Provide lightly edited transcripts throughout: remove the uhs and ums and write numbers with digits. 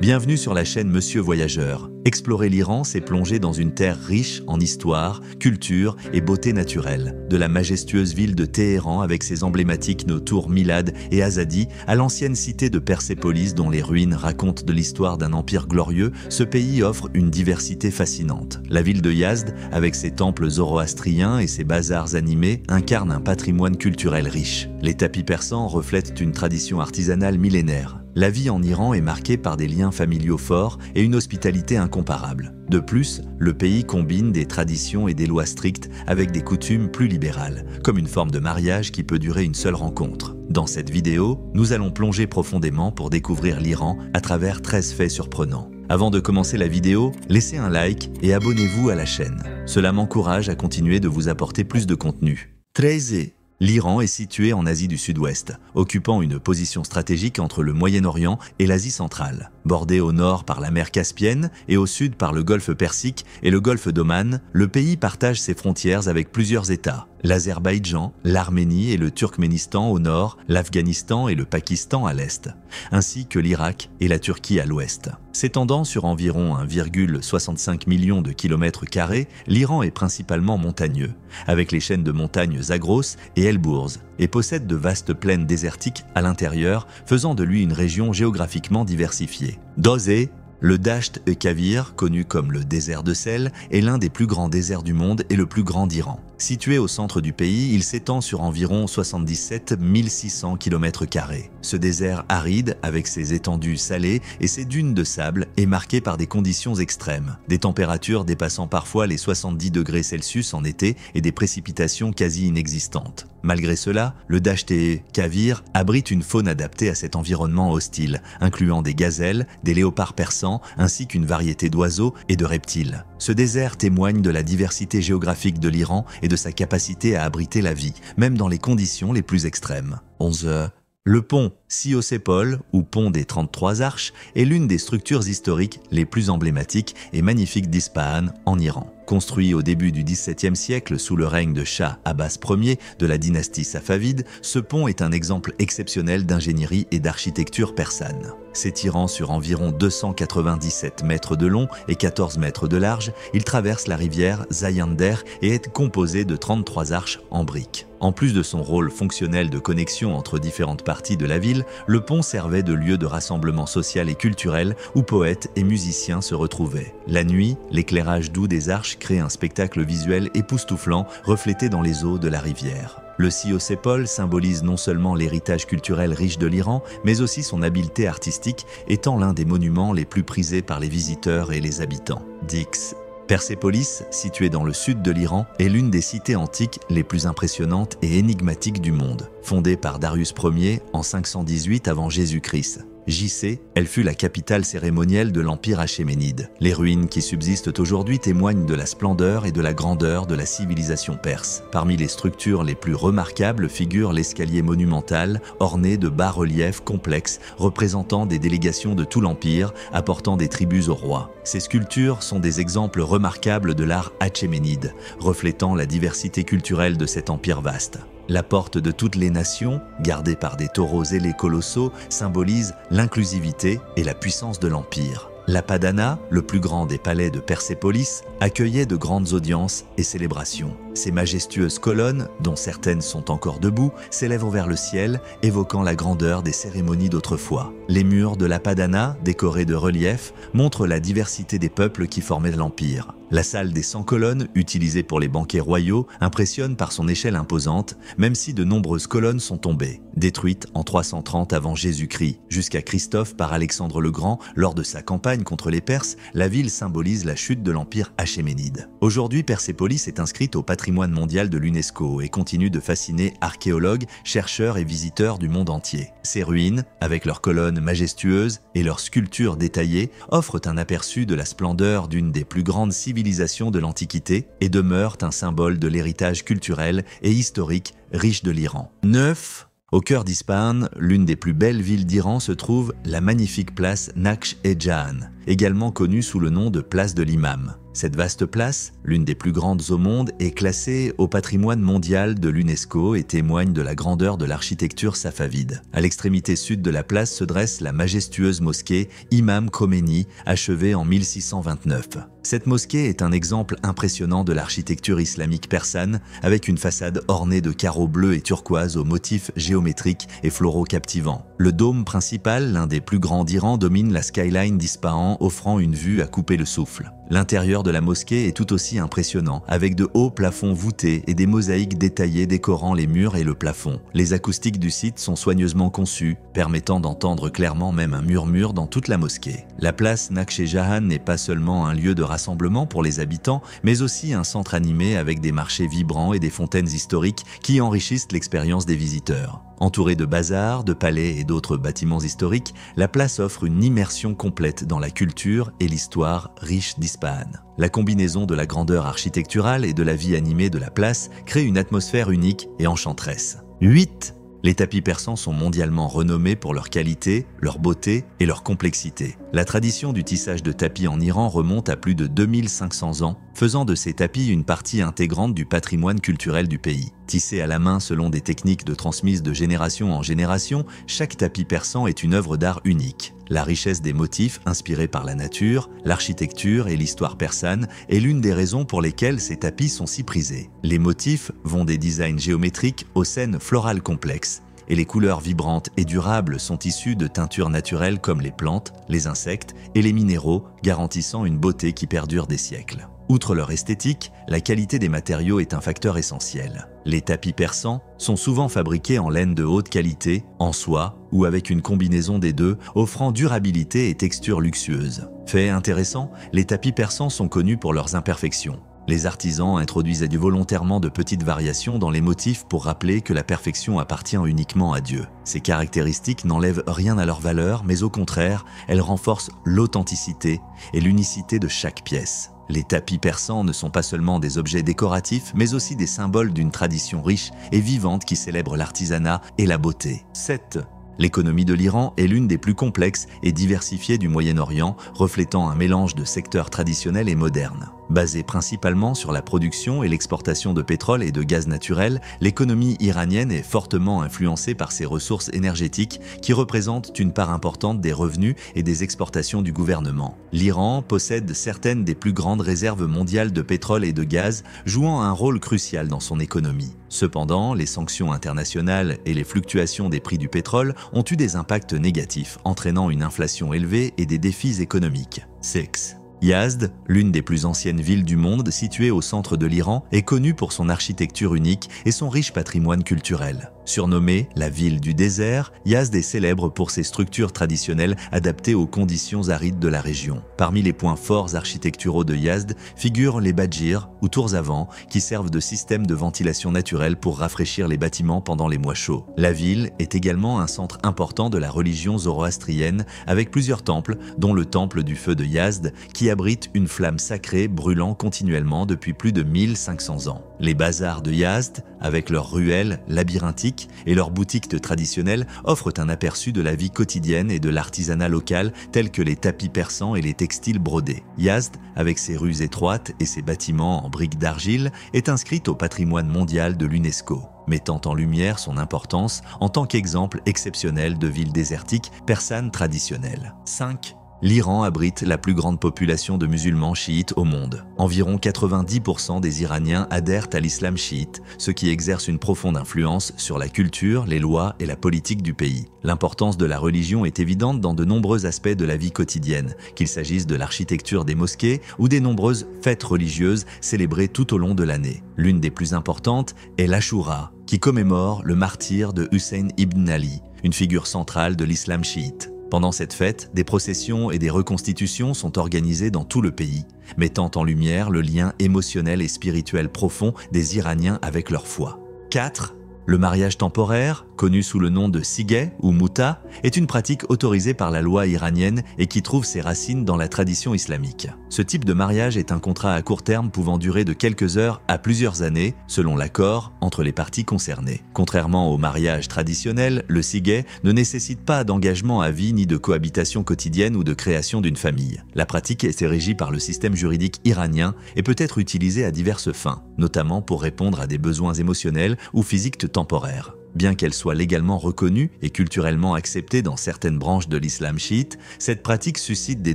Bienvenue sur la chaîne Monsieur Voyageur. Explorer l'Iran, c'est plonger dans une terre riche en histoire, culture et beauté naturelle. De la majestueuse ville de Téhéran avec ses emblématiques nos tours Milad et Azadi, à l'ancienne cité de Persépolis dont les ruines racontent de l'histoire d'un empire glorieux, ce pays offre une diversité fascinante. La ville de Yazd, avec ses temples zoroastriens et ses bazars animés, incarne un patrimoine culturel riche. Les tapis persans reflètent une tradition artisanale millénaire. La vie en Iran est marquée par des liens familiaux forts et une hospitalité incomparable. De plus, le pays combine des traditions et des lois strictes avec des coutumes plus libérales, comme une forme de mariage qui peut durer une seule rencontre. Dans cette vidéo, nous allons plonger profondément pour découvrir l'Iran à travers 13 faits surprenants. Avant de commencer la vidéo, laissez un like et abonnez-vous à la chaîne. Cela m'encourage à continuer de vous apporter plus de contenu. 13. L'Iran est situé en Asie du Sud-Ouest, occupant une position stratégique entre le Moyen-Orient et l'Asie centrale. Bordé au nord par la mer Caspienne et au sud par le golfe Persique et le golfe d'Oman, le pays partage ses frontières avec plusieurs États. L'Azerbaïdjan, l'Arménie et le Turkménistan au nord, l'Afghanistan et le Pakistan à l'est, ainsi que l'Irak et la Turquie à l'ouest. S'étendant sur environ 1,65 million de kilomètres carrés, l'Iran est principalement montagneux, avec les chaînes de montagnes Zagros et Elbourz, et possède de vastes plaines désertiques à l'intérieur, faisant de lui une région géographiquement diversifiée. Dosé, le Dasht-e-Kavir, connu comme le désert de sel, est l'un des plus grands déserts du monde et le plus grand d'Iran. Situé au centre du pays, il s'étend sur environ 77 600 km². Ce désert aride, avec ses étendues salées et ses dunes de sable, est marqué par des conditions extrêmes, des températures dépassant parfois les 70 degrés Celsius en été et des précipitations quasi inexistantes. Malgré cela, le Dasht-e-Kavir abrite une faune adaptée à cet environnement hostile, incluant des gazelles, des léopards persans, ainsi qu'une variété d'oiseaux et de reptiles. Ce désert témoigne de la diversité géographique de l'Iran et de sa capacité à abriter la vie, même dans les conditions les plus extrêmes. 11. Le pont Siosépol, ou pont des 33 arches, est l'une des structures historiques les plus emblématiques et magnifiques d'Ispahan, en Iran. Construit au début du XVIIe siècle sous le règne de Shah Abbas Ier de la dynastie safavide, ce pont est un exemple exceptionnel d'ingénierie et d'architecture persane. S'étirant sur environ 297 mètres de long et 14 mètres de large, il traverse la rivière Zayander et est composé de 33 arches en briques. En plus de son rôle fonctionnel de connexion entre différentes parties de la ville, le pont servait de lieu de rassemblement social et culturel où poètes et musiciens se retrouvaient. La nuit, l'éclairage doux des arches crée un spectacle visuel époustouflant reflété dans les eaux de la rivière. Le Siosépol symbolise non seulement l'héritage culturel riche de l'Iran, mais aussi son habileté artistique, étant l'un des monuments les plus prisés par les visiteurs et les habitants. Dix. Persépolis, située dans le sud de l'Iran, est l'une des cités antiques les plus impressionnantes et énigmatiques du monde. Fondée par Darius Ier en 518 avant Jésus-Christ. JC, elle fut la capitale cérémonielle de l'Empire achéménide. Les ruines qui subsistent aujourd'hui témoignent de la splendeur et de la grandeur de la civilisation perse. Parmi les structures les plus remarquables figure l'escalier monumental, orné de bas-reliefs complexes représentant des délégations de tout l'Empire, apportant des tributs au roi. Ces sculptures sont des exemples remarquables de l'art achéménide, reflétant la diversité culturelle de cet empire vaste. La porte de toutes les nations, gardée par des taureaux ailés colossaux, symbolise l'inclusivité et la puissance de l'Empire. La Padana, le plus grand des palais de Persépolis, accueillait de grandes audiences et célébrations. Ces majestueuses colonnes, dont certaines sont encore debout, s'élèvent vers le ciel, évoquant la grandeur des cérémonies d'autrefois. Les murs de la Padana, décorés de reliefs, montrent la diversité des peuples qui formaient l'Empire. La salle des 100 colonnes, utilisée pour les banquets royaux, impressionne par son échelle imposante, même si de nombreuses colonnes sont tombées, détruites en 330 avant Jésus-Christ. Jusqu'à Christophe par Alexandre le Grand, lors de sa campagne contre les Perses, la ville symbolise la chute de l'Empire achéménide. Aujourd'hui, Persépolis est inscrite au patrimoine mondial de l'UNESCO et continue de fasciner archéologues, chercheurs et visiteurs du monde entier. Ses ruines, avec leurs colonnes majestueuses et leurs sculptures détaillées, offrent un aperçu de la splendeur d'une des plus grandes civilisations de l'Antiquité et demeurent un symbole de l'héritage culturel et historique riche de l'Iran. 9. Au cœur d'Ispahan, l'une des plus belles villes d'Iran, se trouve la magnifique place Naksh-e-Jahan. également connue sous le nom de place de l'Imam. Cette vaste place, l'une des plus grandes au monde, est classée au patrimoine mondial de l'UNESCO et témoigne de la grandeur de l'architecture safavide. À l'extrémité sud de la place se dresse la majestueuse mosquée Imam Khomeini, achevée en 1629. Cette mosquée est un exemple impressionnant de l'architecture islamique persane, avec une façade ornée de carreaux bleus et turquoise aux motifs géométriques et floraux captivants. Le dôme principal, l'un des plus grands d'Iran, domine la skyline d'Ispahan, offrant une vue à couper le souffle. L'intérieur de la mosquée est tout aussi impressionnant, avec de hauts plafonds voûtés et des mosaïques détaillées décorant les murs et le plafond. Les acoustiques du site sont soigneusement conçues, permettant d'entendre clairement même un murmure dans toute la mosquée. La place Naksh-e-Jahan n'est pas seulement un lieu de rassemblement pour les habitants, mais aussi un centre animé avec des marchés vibrants et des fontaines historiques qui enrichissent l'expérience des visiteurs. Entourée de bazars, de palais et d'autres bâtiments historiques, la place offre une immersion complète dans la culture et l'histoire riche d'Ispahan. La combinaison de la grandeur architecturale et de la vie animée de la place crée une atmosphère unique et enchanteresse. 8. Les tapis persans sont mondialement renommés pour leur qualité, leur beauté et leur complexité. La tradition du tissage de tapis en Iran remonte à plus de 2500 ans, faisant de ces tapis une partie intégrante du patrimoine culturel du pays. Tissés à la main selon des techniques transmises de génération en génération, chaque tapis persan est une œuvre d'art unique. La richesse des motifs inspirés par la nature, l'architecture et l'histoire persane est l'une des raisons pour lesquelles ces tapis sont si prisés. Les motifs vont des designs géométriques aux scènes florales complexes, et les couleurs vibrantes et durables sont issues de teintures naturelles comme les plantes, les insectes et les minéraux, garantissant une beauté qui perdure des siècles. Outre leur esthétique, la qualité des matériaux est un facteur essentiel. Les tapis persans sont souvent fabriqués en laine de haute qualité, en soie ou avec une combinaison des deux, offrant durabilité et texture luxueuse. Fait intéressant, les tapis persans sont connus pour leurs imperfections. Les artisans introduisent volontairement de petites variations dans les motifs pour rappeler que la perfection appartient uniquement à Dieu. Ces caractéristiques n'enlèvent rien à leur valeur, mais au contraire, elles renforcent l'authenticité et l'unicité de chaque pièce. Les tapis persans ne sont pas seulement des objets décoratifs, mais aussi des symboles d'une tradition riche et vivante qui célèbre l'artisanat et la beauté. 7. L'économie de l'Iran est l'une des plus complexes et diversifiées du Moyen-Orient, reflétant un mélange de secteurs traditionnels et modernes. Basée principalement sur la production et l'exportation de pétrole et de gaz naturel, l'économie iranienne est fortement influencée par ses ressources énergétiques qui représentent une part importante des revenus et des exportations du gouvernement. L'Iran possède certaines des plus grandes réserves mondiales de pétrole et de gaz, jouant un rôle crucial dans son économie. Cependant, les sanctions internationales et les fluctuations des prix du pétrole ont eu des impacts négatifs, entraînant une inflation élevée et des défis économiques. 6. Yazd, l'une des plus anciennes villes du monde située au centre de l'Iran, est connue pour son architecture unique et son riche patrimoine culturel. Surnommée la ville du désert, Yazd est célèbre pour ses structures traditionnelles adaptées aux conditions arides de la région. Parmi les points forts architecturaux de Yazd figurent les badjirs ou tours à vent qui servent de système de ventilation naturelle pour rafraîchir les bâtiments pendant les mois chauds. La ville est également un centre important de la religion zoroastrienne avec plusieurs temples, dont le temple du feu de Yazd qui abrite une flamme sacrée brûlant continuellement depuis plus de 1500 ans. Les bazars de Yazd, avec leurs ruelles labyrinthiques et leurs boutiques traditionnelles, offrent un aperçu de la vie quotidienne et de l'artisanat local tels que les tapis persans et les textiles brodés. Yazd, avec ses rues étroites et ses bâtiments en briques d'argile, est inscrite au patrimoine mondial de l'UNESCO, mettant en lumière son importance en tant qu'exemple exceptionnel de ville désertique persane traditionnelle. 5. L'Iran abrite la plus grande population de musulmans chiites au monde. Environ 90% des Iraniens adhèrent à l'islam chiite, ce qui exerce une profonde influence sur la culture, les lois et la politique du pays. L'importance de la religion est évidente dans de nombreux aspects de la vie quotidienne, qu'il s'agisse de l'architecture des mosquées ou des nombreuses fêtes religieuses célébrées tout au long de l'année. L'une des plus importantes est l'Ashura, qui commémore le martyre de Hussein ibn Ali, une figure centrale de l'islam chiite. Pendant cette fête, des processions et des reconstitutions sont organisées dans tout le pays, mettant en lumière le lien émotionnel et spirituel profond des Iraniens avec leur foi. 4. Le mariage temporaire, connu sous le nom de sigeh ou mouta, est une pratique autorisée par la loi iranienne et qui trouve ses racines dans la tradition islamique. Ce type de mariage est un contrat à court terme pouvant durer de quelques heures à plusieurs années, selon l'accord entre les parties concernées. Contrairement au mariage traditionnel, le sigeh ne nécessite pas d'engagement à vie ni de cohabitation quotidienne ou de création d'une famille. La pratique est régie par le système juridique iranien et peut être utilisée à diverses fins, notamment pour répondre à des besoins émotionnels ou physiques temporaires. Bien qu'elle soit légalement reconnue et culturellement acceptée dans certaines branches de l'islam chiite, cette pratique suscite des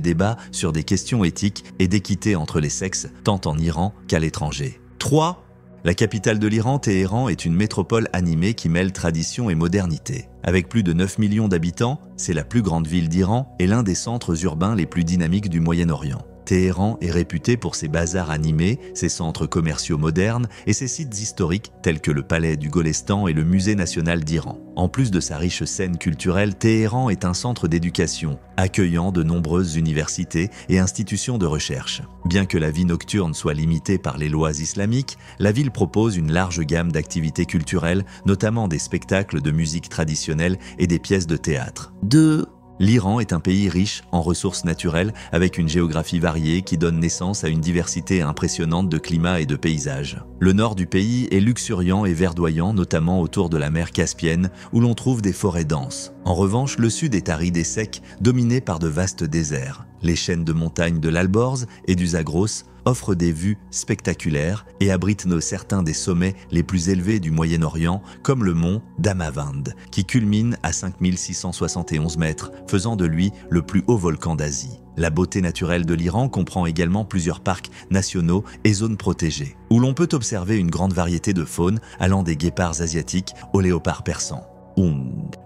débats sur des questions éthiques et d'équité entre les sexes, tant en Iran qu'à l'étranger. 3. La capitale de l'Iran, Téhéran, est une métropole animée qui mêle tradition et modernité. Avec plus de 9 millions d'habitants, c'est la plus grande ville d'Iran et l'un des centres urbains les plus dynamiques du Moyen-Orient. Téhéran est réputé pour ses bazars animés, ses centres commerciaux modernes et ses sites historiques tels que le palais du Golestan et le musée national d'Iran. En plus de sa riche scène culturelle, Téhéran est un centre d'éducation, accueillant de nombreuses universités et institutions de recherche. Bien que la vie nocturne soit limitée par les lois islamiques, la ville propose une large gamme d'activités culturelles, notamment des spectacles de musique traditionnelle et des pièces de théâtre. 2. L'Iran est un pays riche en ressources naturelles avec une géographie variée qui donne naissance à une diversité impressionnante de climats et de paysages. Le nord du pays est luxuriant et verdoyant, notamment autour de la mer Caspienne où l'on trouve des forêts denses. En revanche, le sud est aride et sec, dominé par de vastes déserts. Les chaînes de montagnes de l'Alborz et du Zagros offrent des vues spectaculaires et abritent certains des sommets les plus élevés du Moyen-Orient, comme le mont Damavand, qui culmine à 5671 mètres, faisant de lui le plus haut volcan d'Asie. La beauté naturelle de l'Iran comprend également plusieurs parcs nationaux et zones protégées, où l'on peut observer une grande variété de faune allant des guépards asiatiques aux léopards persans.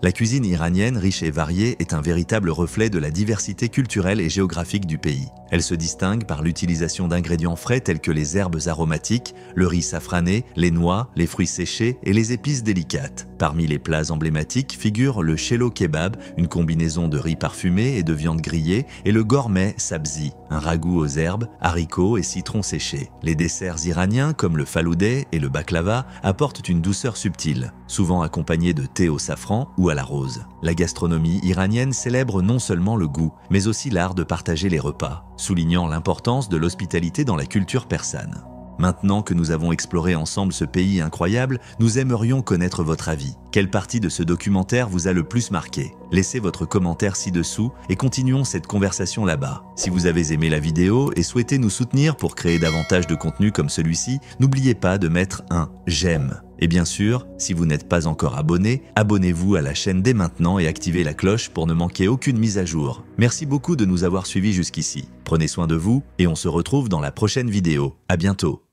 La cuisine iranienne, riche et variée, est un véritable reflet de la diversité culturelle et géographique du pays. Elle se distingue par l'utilisation d'ingrédients frais tels que les herbes aromatiques, le riz safrané, les noix, les fruits séchés et les épices délicates. Parmi les plats emblématiques figurent le chelo kebab, une combinaison de riz parfumé et de viande grillée, et le gourmet sabzi, un ragoût aux herbes, haricots et citrons séchés. Les desserts iraniens comme le faloudeh et le baklava apportent une douceur subtile, souvent accompagnés de thé au safran ou à la rose. La gastronomie iranienne célèbre non seulement le goût, mais aussi l'art de partager les repas, soulignant l'importance de l'hospitalité dans la culture persane. Maintenant que nous avons exploré ensemble ce pays incroyable, nous aimerions connaître votre avis. Quelle partie de ce documentaire vous a le plus marqué? Laissez votre commentaire ci-dessous et continuons cette conversation là-bas. Si vous avez aimé la vidéo et souhaitez nous soutenir pour créer davantage de contenu comme celui-ci, n'oubliez pas de mettre un j'aime. Et bien sûr, si vous n'êtes pas encore abonné, abonnez-vous à la chaîne dès maintenant et activez la cloche pour ne manquer aucune mise à jour. Merci beaucoup de nous avoir suivis jusqu'ici. Prenez soin de vous et on se retrouve dans la prochaine vidéo. À bientôt.